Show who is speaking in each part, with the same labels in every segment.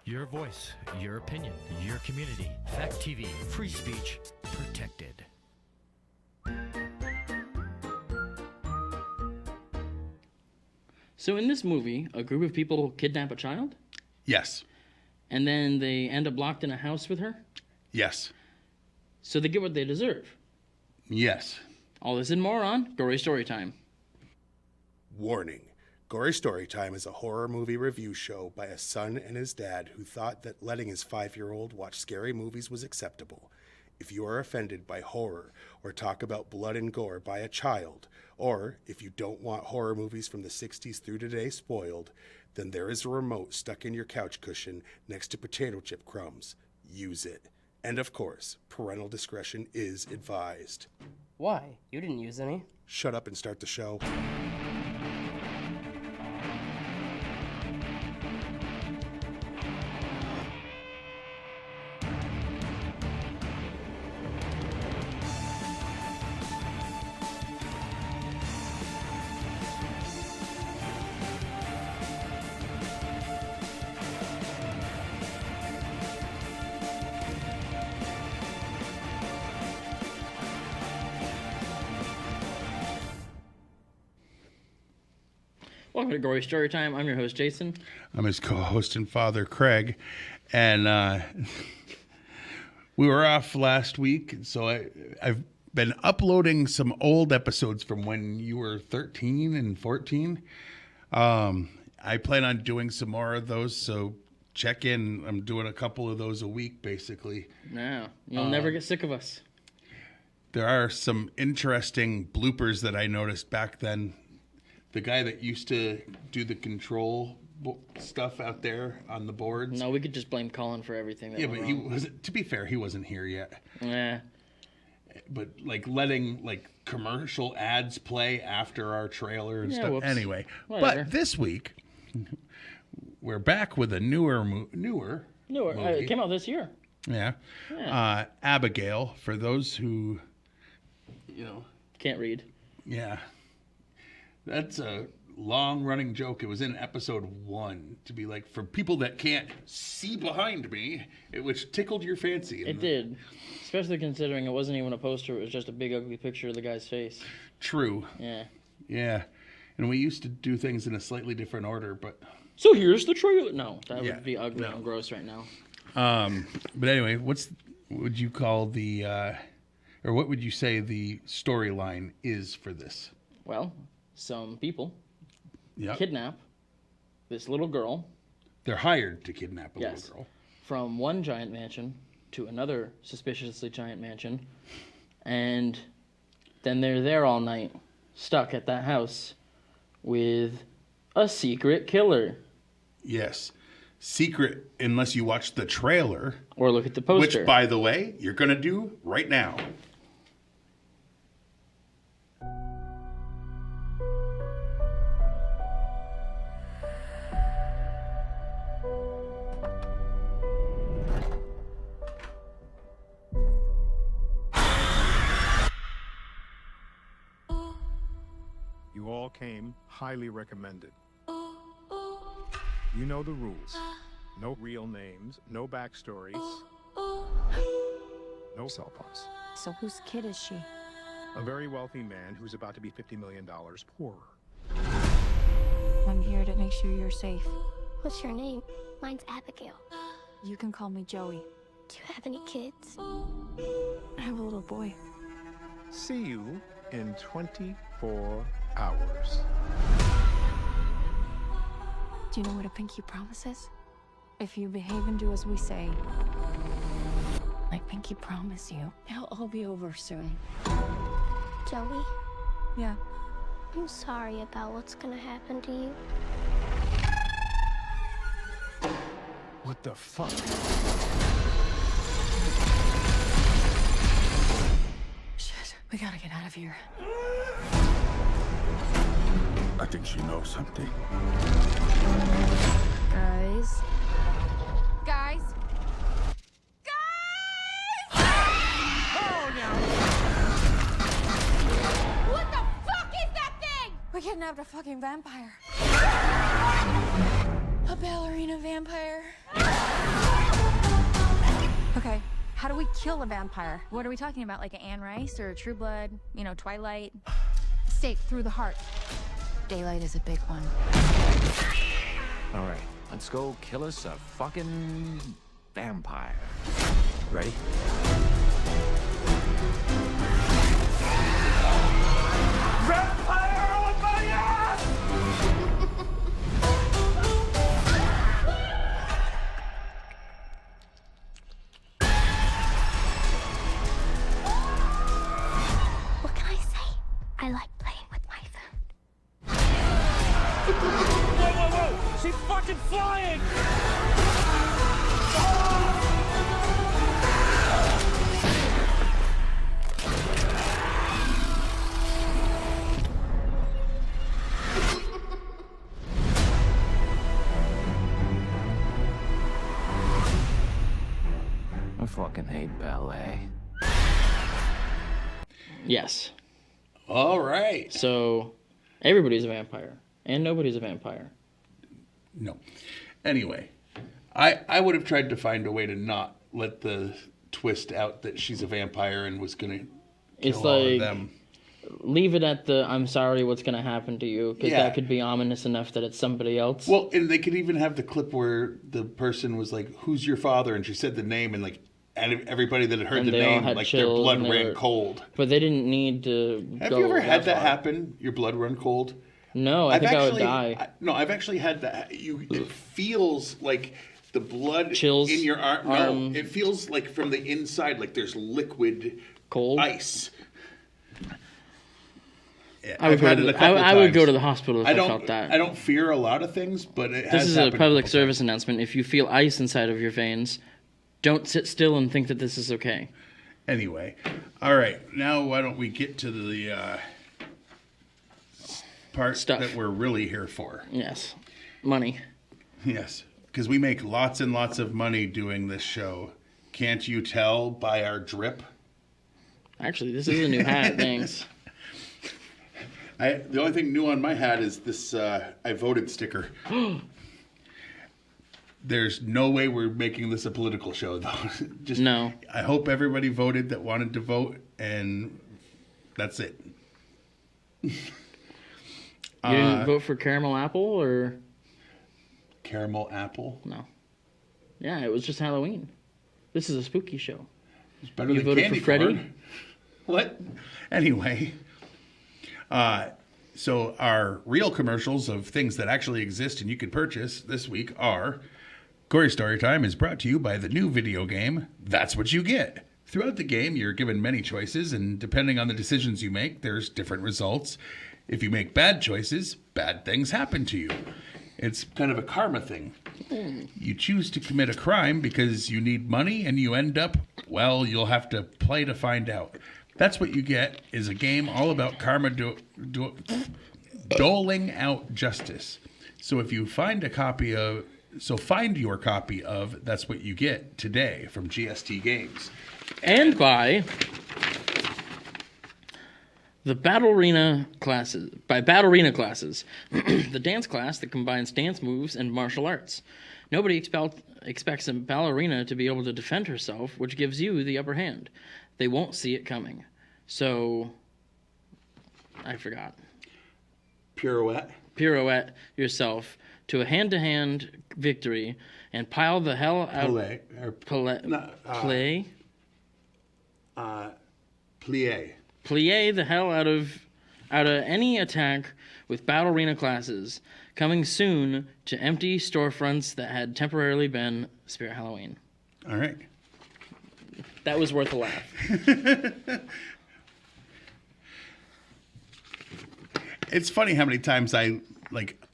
Speaker 1: Your voice, your opinion, your community. Fact TV, free speech, protected.
Speaker 2: So in this movie, a group of people kidnap a child?
Speaker 3: Yes.
Speaker 2: And then they end up locked in a house with her?
Speaker 3: Yes.
Speaker 2: So they get what they deserve?
Speaker 3: Yes.
Speaker 2: All this and more on Gory Story Time.
Speaker 4: Warning. Gory Story Time is a horror movie review show by a son and his dad who thought that letting his 5-year-old watch scary movies was acceptable. If you are offended by horror or talk about blood and gore by a child, or if you don't want horror movies from the 60s through today spoiled, then there is a remote stuck in your couch cushion next to potato chip crumbs. Use it. And of course, parental discretion is advised.
Speaker 5: Why? You didn't use any.
Speaker 4: Shut up and start the show.
Speaker 2: Welcome to Gory Story Time. I'm your host, Jason.
Speaker 3: I'm his co-host and father, Craig. And we were off last week, so I've been uploading some old episodes from when you were 13 and 14. I plan on doing some more of those, so check in. I'm doing a couple of those a week, basically.
Speaker 2: No, you'll never get sick of us.
Speaker 3: There are some interesting bloopers that I noticed back then. The guy that used to do the control stuff out there on the boards.
Speaker 2: No, we could just blame Colin for everything. That
Speaker 3: But he wasn't. To be fair, he wasn't here yet.
Speaker 2: Yeah.
Speaker 3: But like letting like commercial ads play after our trailer and stuff.
Speaker 2: Whoops.
Speaker 3: Anyway,
Speaker 2: Whatever.
Speaker 3: But this week we're back with a newer movie.
Speaker 2: It came out this year.
Speaker 3: Yeah. Abigail. For those who,
Speaker 2: Can't read.
Speaker 3: Yeah. That's a long-running joke. It was in episode 1 to be like, for people that can't see behind me, which tickled your fancy.
Speaker 2: It did, especially considering it wasn't even a poster. It was just a big, ugly picture of the guy's face.
Speaker 3: True.
Speaker 2: Yeah.
Speaker 3: Yeah. And we used to do things in a slightly different order, but...
Speaker 2: So here's the trailer. No, that would be ugly and gross right now.
Speaker 3: But anyway, what would you call or what would you say the storyline is for this?
Speaker 2: Well... Some people
Speaker 3: Yep.
Speaker 2: kidnap this little girl.
Speaker 3: They're hired to kidnap a little girl.
Speaker 2: From one giant mansion to another suspiciously giant mansion. And then they're there all night, stuck at that house with a secret killer.
Speaker 3: Yes. Secret, unless you watch the trailer.
Speaker 2: Or look at the poster.
Speaker 3: Which, by the way, you're going to do right now.
Speaker 6: You all came highly recommended. You know the rules. No real names, no backstories, no cell phones.
Speaker 7: So whose kid is she?
Speaker 6: A very wealthy man who's about to be $50 million poorer.
Speaker 7: I'm here to make sure you're safe.
Speaker 8: What's your name? Mine's Abigail.
Speaker 7: You can call me Joey.
Speaker 8: Do you have any kids?
Speaker 7: I have a little boy.
Speaker 6: See you in 24 hours.
Speaker 7: Do you know what a pinky promise is? If you behave and do as we say, I pinky promise you, it'll all be over soon.
Speaker 8: Joey,
Speaker 7: Yeah.
Speaker 8: I'm sorry about what's gonna happen to you.
Speaker 6: What the fuck?
Speaker 7: Shit, we gotta get out of here.
Speaker 9: I think she knows something.
Speaker 7: Guys.
Speaker 10: What the fuck is that thing?
Speaker 7: We kidnapped a fucking vampire. A ballerina vampire.
Speaker 11: How do we kill a vampire? What are we talking about? Like an Anne Rice or a True Blood? You know, Twilight? Stake through the heart. Daylight is a big one.
Speaker 12: All right, let's go kill us a fucking vampire. Ready? Vampire on my ass!
Speaker 8: What can I say? I like playing with my food.
Speaker 12: Whoa, whoa, whoa! She's fucking flying! I fucking hate ballet.
Speaker 2: Yes.
Speaker 3: All right.
Speaker 2: So, everybody's a vampire. And nobody's a vampire.
Speaker 3: No. Anyway, I would have tried to find a way to not let the twist out that she's a vampire and was going to kill all of them.
Speaker 2: Leave it at the, I'm sorry, what's going to happen to you, because that could be ominous enough that it's somebody else.
Speaker 3: Well, and they could even have the clip where the person was like, who's your father? And she said the name, and like, and everybody that had heard the name, like their blood ran cold.
Speaker 2: But they didn't need to
Speaker 3: Have you ever had that happen? Your blood run cold?
Speaker 2: No, I think I would die.
Speaker 3: I've actually had that. It feels like the blood
Speaker 2: chills
Speaker 3: in your arm. No, it feels like from the inside, like there's liquid
Speaker 2: cold
Speaker 3: ice. Yeah,
Speaker 2: I would go to the hospital if I felt that.
Speaker 3: I don't fear a lot of things, but it has
Speaker 2: This is a
Speaker 3: happened
Speaker 2: public service announcement. If you feel ice inside of your veins, don't sit still and think that this is okay.
Speaker 3: Anyway, all right. Now why don't we get to the part that we're really here for?
Speaker 2: Yes, money.
Speaker 3: Yes, because we make lots and lots of money doing this show. Can't you tell by our drip?
Speaker 2: Actually, this is a new hat. Thanks.
Speaker 3: The only thing new on my hat is this I voted sticker. There's no way we're making this a political show, though. Just
Speaker 2: no.
Speaker 3: I hope everybody voted that wanted to vote, and that's it.
Speaker 2: You didn't vote for caramel apple, or?
Speaker 3: Caramel apple?
Speaker 2: No. Yeah, it was just Halloween. This is a spooky show.
Speaker 3: It's better
Speaker 2: you
Speaker 3: than
Speaker 2: voted
Speaker 3: candy
Speaker 2: for Freddy?
Speaker 3: corn. What? Anyway. So our real commercials of things that actually exist and you can purchase this week are Gory Story Time is brought to you by the new video game, That's What You Get. Throughout the game, you're given many choices, and depending on the decisions you make, there's different results. If you make bad choices, bad things happen to you. It's kind of a karma thing. You choose to commit a crime because you need money, and you end up, well, you'll have to play to find out. That's What You Get is a game all about karma doling out justice. So if you find find your copy of That's What You Get today from GST Games.
Speaker 2: And by the ballerina classes. By ballerina classes, the dance class that combines dance moves and martial arts. Nobody expects a ballerina to be able to defend herself, which gives you the upper hand. They won't see it coming. So, I forgot. Pirouette yourself to a hand-to-hand victory and pile the hell out... Plie the hell out of any attack with ballerina classes. Coming soon to empty storefronts that had temporarily been Spirit Halloween.
Speaker 3: All right.
Speaker 2: That was worth a laugh.
Speaker 3: It's funny how many times I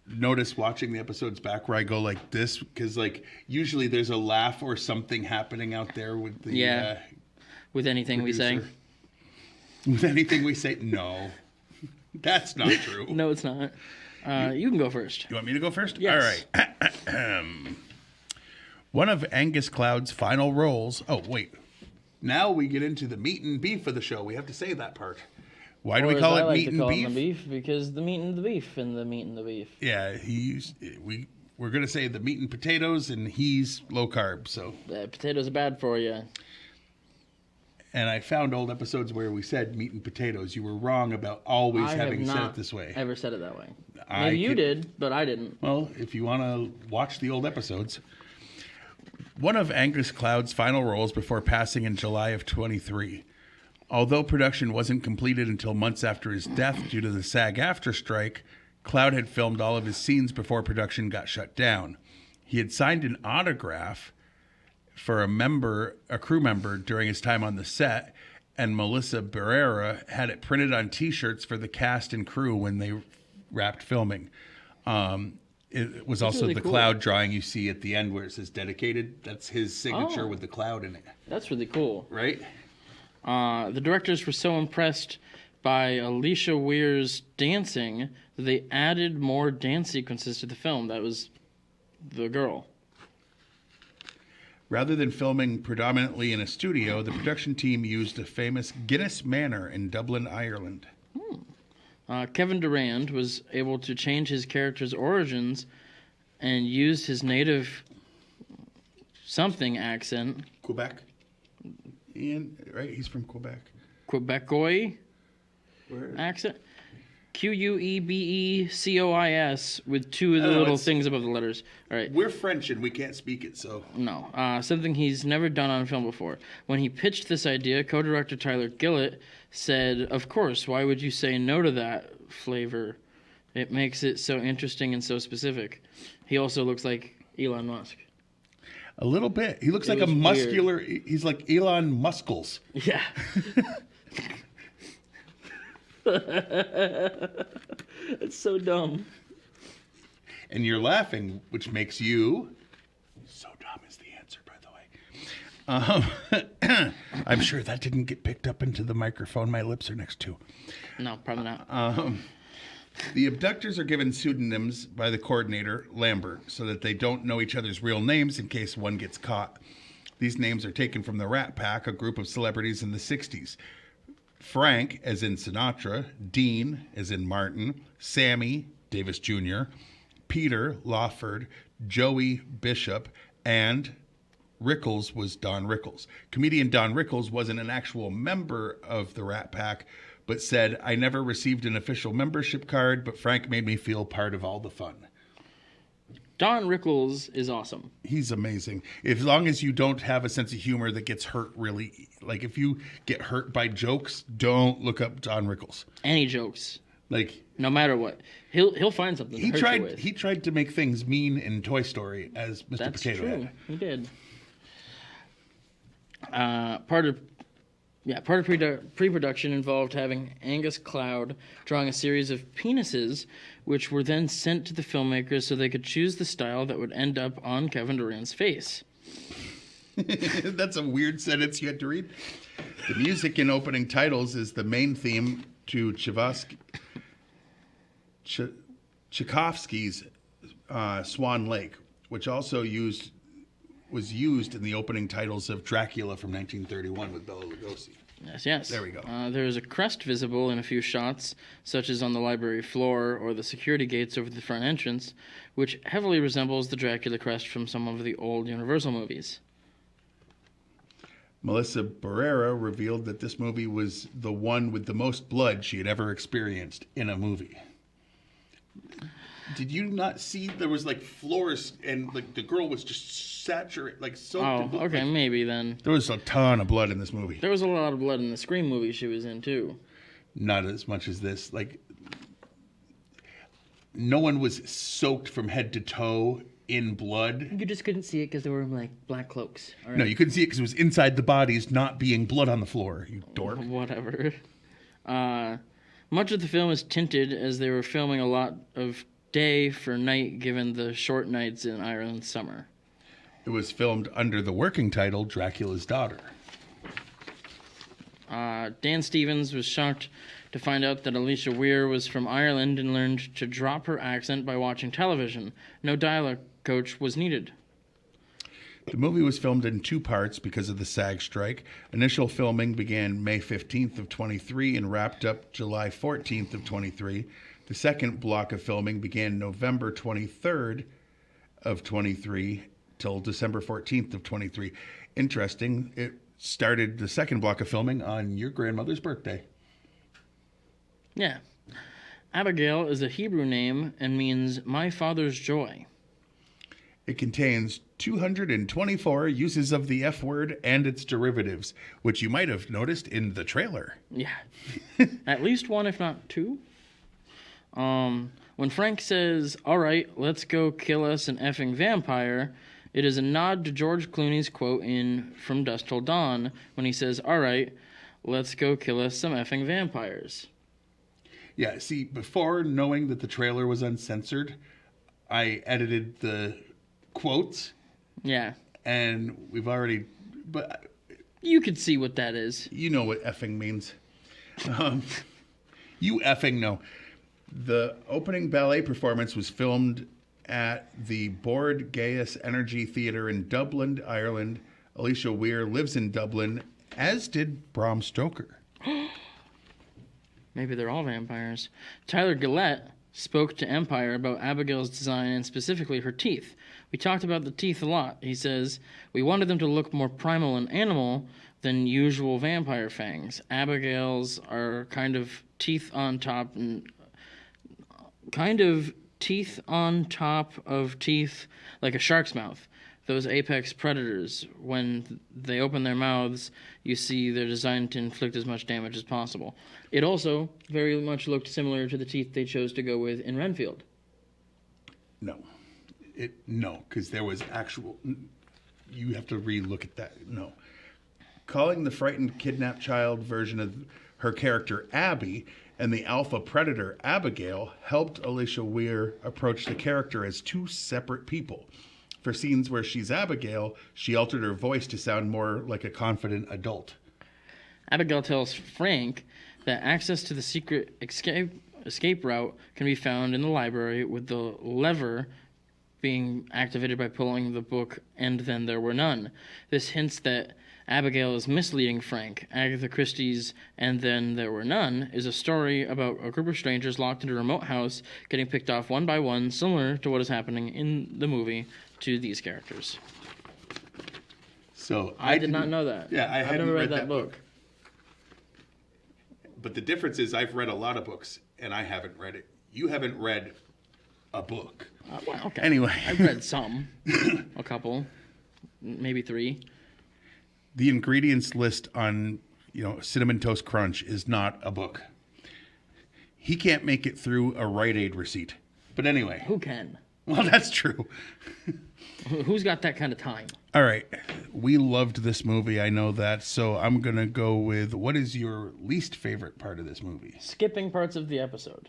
Speaker 3: notice watching the episodes back where I go like this, because usually there's a laugh or something happening out there with the
Speaker 2: with anything
Speaker 3: producer.
Speaker 2: We say.
Speaker 3: With anything we say, no, that's not true.
Speaker 2: No, it's not. You can go first.
Speaker 3: You want me to go first?
Speaker 2: Yes.
Speaker 3: All right. One of Angus Cloud's final roles. Oh, wait. Now we get into the meat and beef of the show. We have to say that part. Why do we call it meat and beef?
Speaker 2: Because the meat and the beef and the meat and the beef.
Speaker 3: Yeah, we're going to say the meat and potatoes, and he's low carb, so.
Speaker 2: Potatoes are bad for you.
Speaker 3: And I found old episodes where we said meat and potatoes. You were wrong about always having said it this way.
Speaker 2: Ever said it that way? Maybe you did, but I didn't.
Speaker 3: Well, if you want to watch the old episodes. One of Angus Cloud's final roles before passing in July of 23. Although production wasn't completed until months after his death due to the SAG-AFTRA strike, Cloud had filmed all of his scenes before production got shut down. He had signed an autograph for a crew member during his time on the set, and Melissa Barrera had it printed on T-shirts for the cast and crew when they wrapped filming. It was also
Speaker 2: really
Speaker 3: the
Speaker 2: cool.
Speaker 3: cloud drawing you see at the end where it says dedicated. That's his signature with the cloud in it.
Speaker 2: That's really cool.
Speaker 3: Right?
Speaker 2: The directors were so impressed by Alicia Weir's dancing that they added more dance sequences to the film. That was the girl.
Speaker 3: Rather than filming predominantly in a studio, the production team used a famous Guinness Manor in Dublin, Ireland.
Speaker 2: Kevin Durand was able to change his character's origins and used his native something accent.
Speaker 3: Quebec? Ian, right? He's from Quebec.
Speaker 2: Quebecois accent. Quebecois with two of the little things above the letters. All right.
Speaker 3: We're French and we can't speak it, so.
Speaker 2: No. Something he's never done on film before. When he pitched this idea, co-director Tyler Gillett said, "Of course, why would you say no to that flavor? It makes it so interesting and so specific." He also looks like Elon Musk.
Speaker 3: A little bit. He looks like a muscular, he's like Elon Muscles.
Speaker 2: Yeah. It's so dumb.
Speaker 3: And you're laughing, which makes you so dumb is the answer, by the way. I'm sure that didn't get picked up into the microphone my lips are next to.
Speaker 2: No, probably not.
Speaker 3: The abductors are given pseudonyms by the coordinator, Lambert, so that they don't know each other's real names in case one gets caught. These names are taken from the Rat Pack, a group of celebrities in the 60s. Frank, as in Sinatra, Dean, as in Martin, Sammy, Davis Jr., Peter, Lawford, Joey, Bishop, and Rickles was Don Rickles. Comedian Don Rickles wasn't an actual member of the Rat Pack, but said, "I never received an official membership card, but Frank made me feel part of all the fun."
Speaker 2: Don Rickles is awesome.
Speaker 3: He's amazing. As long as you don't have a sense of humor that gets hurt really, like if you get hurt by jokes, don't look up Don Rickles.
Speaker 2: Any jokes.
Speaker 3: Like
Speaker 2: no matter what. He'll find something to hurt you with.
Speaker 3: He tried to make things mean in Toy Story as Mr.
Speaker 2: That's
Speaker 3: Potato
Speaker 2: true.
Speaker 3: Head.
Speaker 2: He did. Part of pre-production involved having Angus Cloud drawing a series of penises, which were then sent to the filmmakers so they could choose the style that would end up on Kevin Durand's face.
Speaker 3: That's a weird sentence you had to read. The music in opening titles is the main theme to Tchaikovsky's Swan Lake, which also was used in the opening titles of Dracula from 1931 with Bela Lugosi.
Speaker 2: Yes.
Speaker 3: There we go.
Speaker 2: There is a crest visible in a few shots, such as on the library floor or the security gates over the front entrance, which heavily resembles the Dracula crest from some of the old Universal movies.
Speaker 3: Melissa Barrera revealed that this movie was the one with the most blood she had ever experienced in a movie. Did you not see there was like floors and like the girl was just saturated, like soaked in blood?
Speaker 2: Okay, maybe then.
Speaker 3: There was a ton of blood in this movie.
Speaker 2: There was a lot of blood in the Scream movie she was in too.
Speaker 3: Not as much as this. Like, no one was soaked from head to toe in blood.
Speaker 2: You just couldn't see it because they were like black cloaks.
Speaker 3: Right? No, you couldn't see it because it was inside the bodies, not being blood on the floor. You dork.
Speaker 2: Whatever. Much of the film is tinted as they were filming a lot of day for night given the short nights in Ireland's summer.
Speaker 3: It was filmed under the working title Dracula's Daughter.
Speaker 2: Dan Stevens was shocked to find out that Alicia Weir was from Ireland and learned to drop her accent by watching television. No dialogue coach was needed.
Speaker 3: The movie was filmed in two parts because of the SAG strike. Initial filming began May 15th of 23 and wrapped up July 14th of 23. The second block of filming began November 23rd of 23 till December 14th of 23. Interesting. It started the second block of filming on your grandmother's birthday.
Speaker 2: Yeah. Abigail is a Hebrew name and means my father's joy.
Speaker 3: It contains 224 uses of the F word and its derivatives, which you might have noticed in the trailer.
Speaker 2: Yeah. At least one, if not two. When Frank says, all right, let's go kill us an effing vampire, it is a nod to George Clooney's quote in From Dusk Till Dawn when he says, all right, let's go kill us some effing vampires.
Speaker 3: Yeah, see, before knowing that the trailer was uncensored, I edited the quotes.
Speaker 2: Yeah.
Speaker 3: And we've already... But
Speaker 2: you could see what that is.
Speaker 3: You know what effing means. You effing know. The opening ballet performance was filmed at the Bord Gaius Energy Theatre in Dublin, Ireland. Alicia Weir lives in Dublin, as did Bram Stoker.
Speaker 2: Maybe they're all vampires. Tyler Gillette spoke to Empire about Abigail's design and specifically her teeth. We talked about the teeth a lot. He says, we wanted them to look more primal and animal than usual vampire fangs. Abigail's are kind of teeth on top of teeth like a shark's mouth. Those apex predators, when they open their mouths, you see they're designed to inflict as much damage as possible. It also very much looked similar to the teeth they chose to go with in Renfield.
Speaker 3: No, because there was actual... You have to re-look at that. No. Calling the frightened kidnapped child version of her character Abby and the alpha predator Abigail helped Alicia Weir approach the character as two separate people. For scenes where she's Abigail, she altered her voice to sound more like a confident adult. Abigail
Speaker 2: tells Frank that access to the secret escape route can be found in the library, with the lever being activated by pulling the book And Then There Were None. This hints that Abigail is misleading Frank. Agatha Christie's And Then There Were None is a story about a group of strangers locked in a remote house getting picked off one by one, similar to what is happening in the movie to these characters.
Speaker 3: So
Speaker 2: I did not know that.
Speaker 3: Yeah,
Speaker 2: I've never read that book.
Speaker 3: But the difference is I've read a lot of books and I haven't read it. You haven't read a book.
Speaker 2: Well, okay.
Speaker 3: Anyway.
Speaker 2: I've read some. A couple. Maybe 3.
Speaker 3: The ingredients list on, Cinnamon Toast Crunch is not a book. He can't make it through a Rite Aid receipt. But anyway.
Speaker 2: Who can?
Speaker 3: Well, that's true.
Speaker 2: Who's got that kind of time?
Speaker 3: All right. We loved this movie. I know that. So I'm going to go with, what is your least favorite part of this movie?
Speaker 2: Skipping parts of the episode.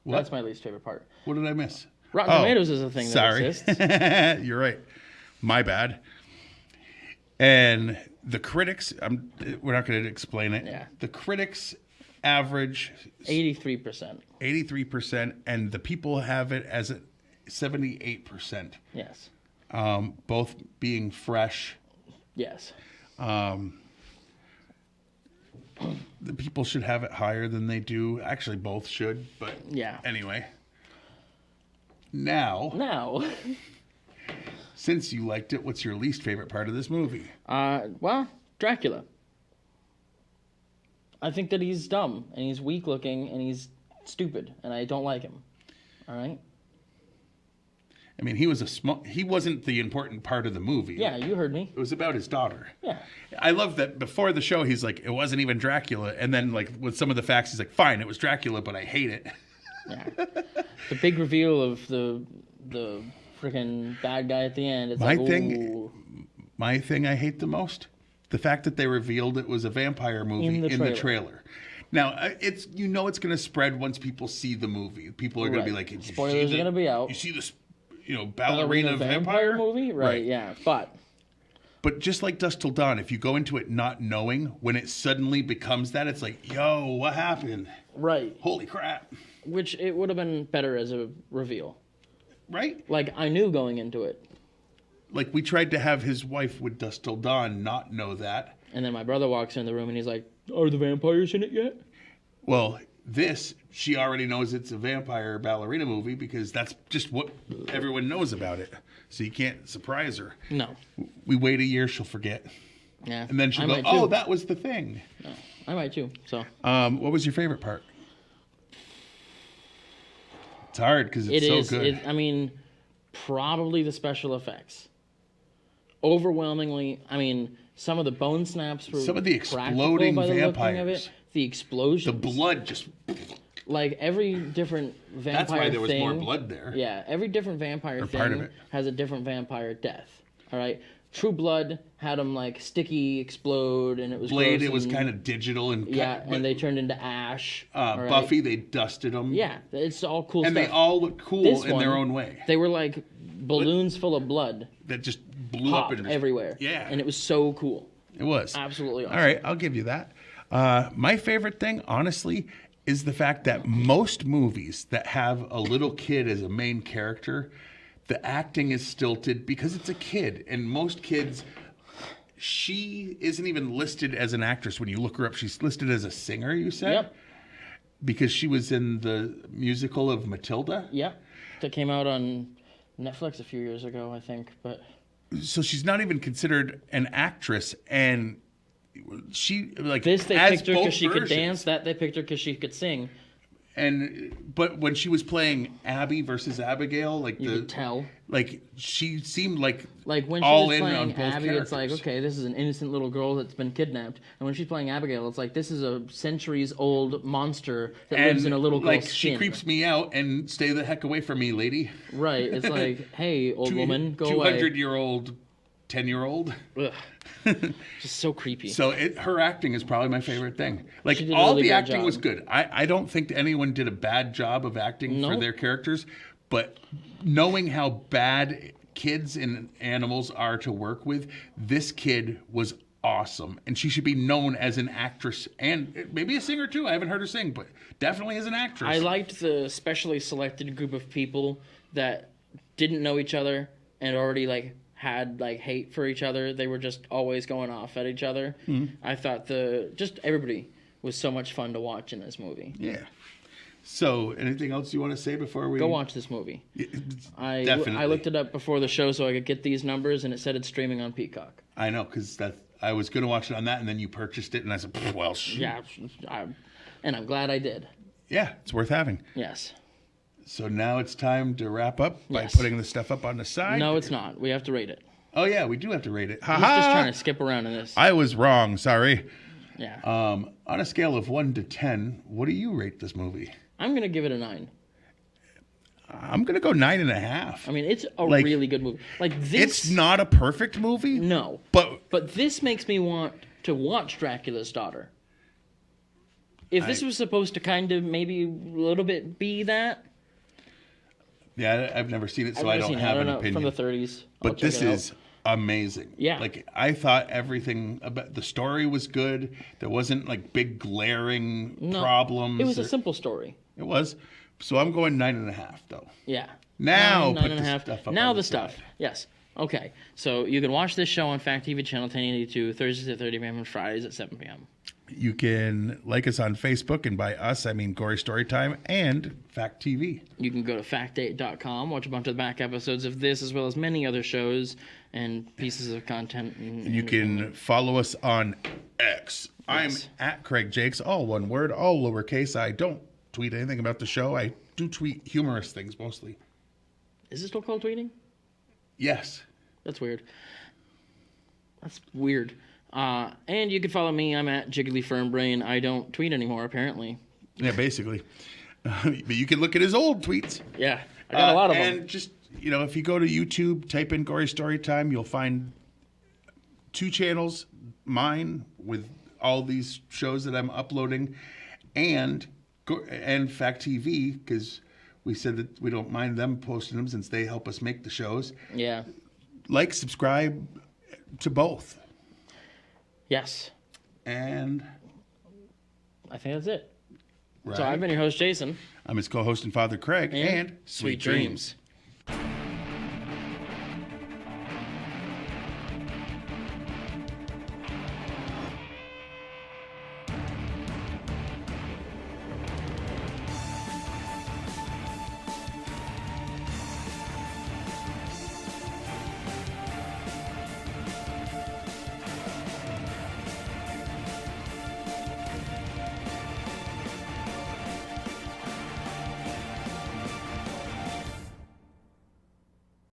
Speaker 2: What? That's my least favorite part.
Speaker 3: What did I miss?
Speaker 2: Rotten Tomatoes is a thing that exists.
Speaker 3: You're right. My bad. And the critics, we're not going to explain it.
Speaker 2: Yeah.
Speaker 3: The critics average
Speaker 2: 83%.
Speaker 3: 83%, and the people have it as a 78%.
Speaker 2: Yes.
Speaker 3: Both being fresh.
Speaker 2: Yes.
Speaker 3: The people should have it higher than they do. Actually, both should, but
Speaker 2: yeah.
Speaker 3: Anyway. Now. Since you liked it, what's your least favorite part of this movie?
Speaker 2: Well, Dracula. I think that he's dumb, and he's weak-looking, and he's stupid, and I don't like him. All right?
Speaker 3: I mean, he wasn't the important part of the movie.
Speaker 2: Yeah, you heard me.
Speaker 3: It was about his daughter.
Speaker 2: Yeah.
Speaker 3: I love that before the show, he's like, it wasn't even Dracula. And then, like, with some of the facts, he's like, fine, it was Dracula, but I hate it.
Speaker 2: Yeah. The big reveal of the freaking bad guy at the end. It's
Speaker 3: My thing I hate the most, the fact that they revealed it was a vampire movie in the trailer. Now, it's going to spread once people see the movie. People are going to be like,
Speaker 2: spoilers are going to be out.
Speaker 3: You see this, ballerina vampire
Speaker 2: movie? Right, yeah.
Speaker 3: But just like Dusk Till Dawn, if you go into it not knowing, when it suddenly becomes that, it's like, yo, what happened?
Speaker 2: Right.
Speaker 3: Holy crap.
Speaker 2: Which it would have been better as a reveal.
Speaker 3: Right?
Speaker 2: Like, I knew going into it.
Speaker 3: Like, we tried to have his wife with Dusk Till Dawn not know that.
Speaker 2: And then my brother walks in the room and he's like, are the vampires in it yet?
Speaker 3: Well, she already knows it's a vampire ballerina movie because that's just what everyone knows about it. So you can't surprise her.
Speaker 2: No.
Speaker 3: We wait a year, she'll forget.
Speaker 2: Yeah.
Speaker 3: And then she'll
Speaker 2: I
Speaker 3: go,
Speaker 2: might
Speaker 3: oh,
Speaker 2: too.
Speaker 3: that was the thing.
Speaker 2: No, I might too. So.
Speaker 3: What was your favorite part? It's hard because it's so good.
Speaker 2: I mean, probably the special effects. Overwhelmingly, I mean, some of the bone snaps were
Speaker 3: some of the exploding
Speaker 2: by the
Speaker 3: vampires.
Speaker 2: looking of it. The explosions.
Speaker 3: The blood just...
Speaker 2: Like every different vampire
Speaker 3: That's why there was
Speaker 2: thing,
Speaker 3: more blood there.
Speaker 2: Yeah, every different vampire
Speaker 3: part of
Speaker 2: thing
Speaker 3: it.
Speaker 2: has a different vampire death. All right, True Blood had them like sticky explode, and it was
Speaker 3: Blade.
Speaker 2: gross
Speaker 3: It was
Speaker 2: and-
Speaker 3: kind of digital and
Speaker 2: and they turned into ash. all right?
Speaker 3: Buffy. They dusted them.
Speaker 2: Yeah, it's all cool
Speaker 3: and
Speaker 2: stuff.
Speaker 3: they all look cool
Speaker 2: This
Speaker 3: in their
Speaker 2: one,
Speaker 3: own way.
Speaker 2: They were like balloons full of blood
Speaker 3: That just blew up
Speaker 2: popped
Speaker 3: and
Speaker 2: everywhere.
Speaker 3: Yeah,
Speaker 2: and it was so cool.
Speaker 3: It was
Speaker 2: Absolutely awesome.
Speaker 3: All right, I'll give you that. My favorite thing, honestly, is the fact that most movies that have a little kid as a main character, the acting is stilted because it's a kid. And most kids, she isn't even listed as an actress. When you look her up, she's listed as a singer, you said?
Speaker 2: Yep.
Speaker 3: Because she was in the musical of Matilda?
Speaker 2: Yep. That came out on Netflix a few years ago, I think. But
Speaker 3: so she's not even considered an actress, and she like
Speaker 2: this they
Speaker 3: as
Speaker 2: picked her
Speaker 3: both
Speaker 2: because she could
Speaker 3: versions.
Speaker 2: dance. That they picked her because she could sing.
Speaker 3: But when she was playing Abby versus Abigail, like
Speaker 2: You could tell.
Speaker 3: like she seemed like
Speaker 2: when she
Speaker 3: all
Speaker 2: was
Speaker 3: in on
Speaker 2: playing
Speaker 3: both
Speaker 2: Abby,
Speaker 3: characters.
Speaker 2: it's like, okay, this is an innocent little girl that's been kidnapped. And when she's playing Abigail, it's like, this is a centuries-old monster that lives in a little girl's
Speaker 3: like
Speaker 2: skin.
Speaker 3: she creeps me out, and stay the heck away from me, lady.
Speaker 2: Right. It's like, hey, old woman, go away.
Speaker 3: 200-year-old, 10-year-old.
Speaker 2: Just so creepy.
Speaker 3: So her acting is probably my favorite thing. Like
Speaker 2: She did a
Speaker 3: all
Speaker 2: really
Speaker 3: the
Speaker 2: good
Speaker 3: acting
Speaker 2: job.
Speaker 3: was good. I don't think anyone did a bad job of acting for
Speaker 2: Nope.
Speaker 3: their characters, but knowing how bad kids and animals are to work with, this kid was awesome, and she should be known as an actress and maybe a singer too. I haven't heard her sing, but definitely as an actress.
Speaker 2: I liked the specially selected group of people that didn't know each other and already like had like hate for each other. They were just always going off at each other.
Speaker 3: Mhm.
Speaker 2: I thought just everybody was so much fun to watch in this movie.
Speaker 3: Yeah. So, anything else you want to say before we
Speaker 2: Go watch this movie? I
Speaker 3: Definitely.
Speaker 2: looked it up before the show so I could get these numbers, and it said it's streaming on Peacock.
Speaker 3: I know, because I was going to watch it on that, and then you purchased it, and I said, well, shoot.
Speaker 2: Yeah, and I'm glad I did.
Speaker 3: Yeah, it's worth having.
Speaker 2: Yes.
Speaker 3: So now it's time to wrap up by
Speaker 2: Yes.
Speaker 3: putting the stuff up on the side.
Speaker 2: No, it's not. We have to rate it.
Speaker 3: Oh, yeah, we do have to rate it.
Speaker 2: He's just trying to skip around in this.
Speaker 3: I was wrong. Sorry.
Speaker 2: Yeah.
Speaker 3: On a scale of 1 to 10, what do you rate this movie?
Speaker 2: I'm going to give it a 9.
Speaker 3: I'm going to go 9.5.
Speaker 2: I mean, it's a
Speaker 3: Like,
Speaker 2: really good movie. Like this.
Speaker 3: It's not a perfect movie.
Speaker 2: No.
Speaker 3: But
Speaker 2: this makes me want to watch Dracula's Daughter. If this was supposed to kind of maybe a little bit be that.
Speaker 3: Yeah, I've never seen it, so
Speaker 2: I've
Speaker 3: I
Speaker 2: never
Speaker 3: don't
Speaker 2: seen it.
Speaker 3: have
Speaker 2: I
Speaker 3: an
Speaker 2: don't know,
Speaker 3: opinion.
Speaker 2: from the 30s.
Speaker 3: But this is amazing.
Speaker 2: Yeah.
Speaker 3: Like, I thought everything about the story was good. There wasn't like big glaring problems.
Speaker 2: It was a simple story.
Speaker 3: It was. So I'm going 9.5 though.
Speaker 2: Yeah.
Speaker 3: Now
Speaker 2: Nine
Speaker 3: put
Speaker 2: and a
Speaker 3: the
Speaker 2: half.
Speaker 3: stuff up
Speaker 2: Now
Speaker 3: on
Speaker 2: the
Speaker 3: the
Speaker 2: stuff.
Speaker 3: side.
Speaker 2: Yes. Okay. So you can watch this show on Fact TV channel 1082 Thursdays at 30 p.m. and Fridays at 7 p.m.
Speaker 3: You can like us on Facebook, and by us I mean Gory Story Time and Fact TV.
Speaker 2: You can go to factdate.com, watch a bunch of the back episodes of this, as well as many other shows and pieces of content. And
Speaker 3: You can follow us on X. I'm at Craig Jakes, all one word, all lowercase. I don't tweet anything about the show. I do tweet humorous things mostly.
Speaker 2: Is it still called tweeting?
Speaker 3: Yes.
Speaker 2: That's weird. That's weird. And you can follow me. I'm at Jiggly Firmbrain. I don't tweet anymore, apparently.
Speaker 3: Yeah, basically. But you can look at his old tweets.
Speaker 2: Yeah, I got a lot of them.
Speaker 3: And just, if you go to YouTube, type in Gory Story Time, you'll find 2 channels, mine with all these shows that I'm uploading, and Fact TV, because we said that we don't mind them posting them since they help us make the shows.
Speaker 2: Yeah.
Speaker 3: Like, subscribe to both.
Speaker 2: Yes.
Speaker 3: And
Speaker 2: I think that's it.
Speaker 3: Right.
Speaker 2: So I've been your host, Jason.
Speaker 3: I'm his co-host and father, Craig, and
Speaker 2: Sweet dreams.